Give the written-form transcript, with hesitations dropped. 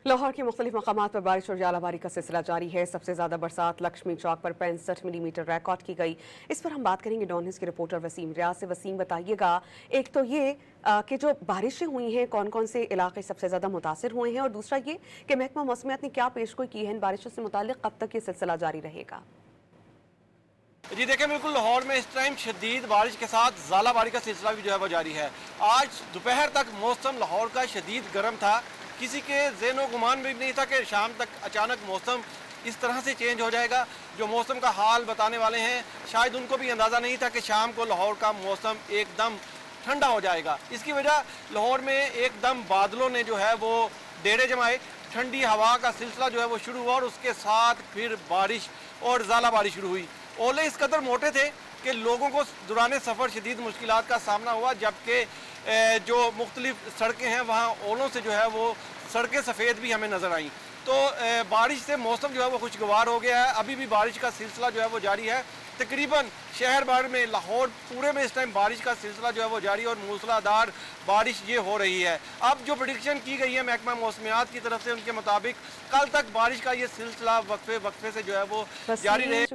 लाहौर के मुख्तलिफ मकामात पर बारिश और जालाबारी का सिलसिला जारी है। सबसे ज्यादा बरसात लक्ष्मी चौक पर 65 मिलीमीटर रिकॉर्ड की गई। इस पर हम बात करेंगे डॉन न्यूज़ के रिपोर्टर वसीम रियाज से। वसीम, बताइएगा, एक तो ये कि जो बारिशें हुई हैं कौन कौन से इलाके सबसे ज्यादा मुतासिर हुए हैं, और दूसरा ये कि महकमा मौसमियात ने क्या पेशगोई की है इन बारिशों से मुताल्लिक, कब तक ये सिलसिला जारी रहेगा? जी देखें, बिल्कुल लाहौर में इस टाइम शदीद बारिश के साथ ज़ालाबारी का सिलसिला भी जो है वो जारी है। आज दोपहर तक मौसम लाहौर का शदीद गर्म था। किसी के ज़हन गुमान भी नहीं था कि शाम तक अचानक मौसम इस तरह से चेंज हो जाएगा। जो मौसम का हाल बताने वाले हैं, शायद उनको भी अंदाज़ा नहीं था कि शाम को लाहौर का मौसम एकदम ठंडा हो जाएगा। इसकी वजह लाहौर में एकदम बादलों ने जो है वो डेरे जमाए, ठंडी हवा का सिलसिला जो है वो शुरू हुआ और उसके साथ फिर बारिश और ज़ालाबारी शुरू हुई। ओले इस कदर मोटे थे कि लोगों को दौरान सफ़र शदीद मुश्किलात का सामना हुआ, जबकि जो मुख्तलिफ सड़कें हैं वहाँ ओलों से जो है वो सड़कें सफ़ेद भी हमें नज़र आईं। तो बारिश से मौसम जो है वो खुशगवार हो गया है। अभी भी बारिश का सिलसिला जो है वो जारी है। तकरीबन शहर भर में, लाहौर पूरे में इस टाइम बारिश का सिलसिला जो है वो जारी है और मूसलाधार बारिश ये हो रही है। अब जो प्रेडिक्शन की गई है महकमा मौसमियात की तरफ से, उनके मुताबिक कल तक बारिश का ये सिलसिला वक्फे वक्फे से जो है वो जारी रहे।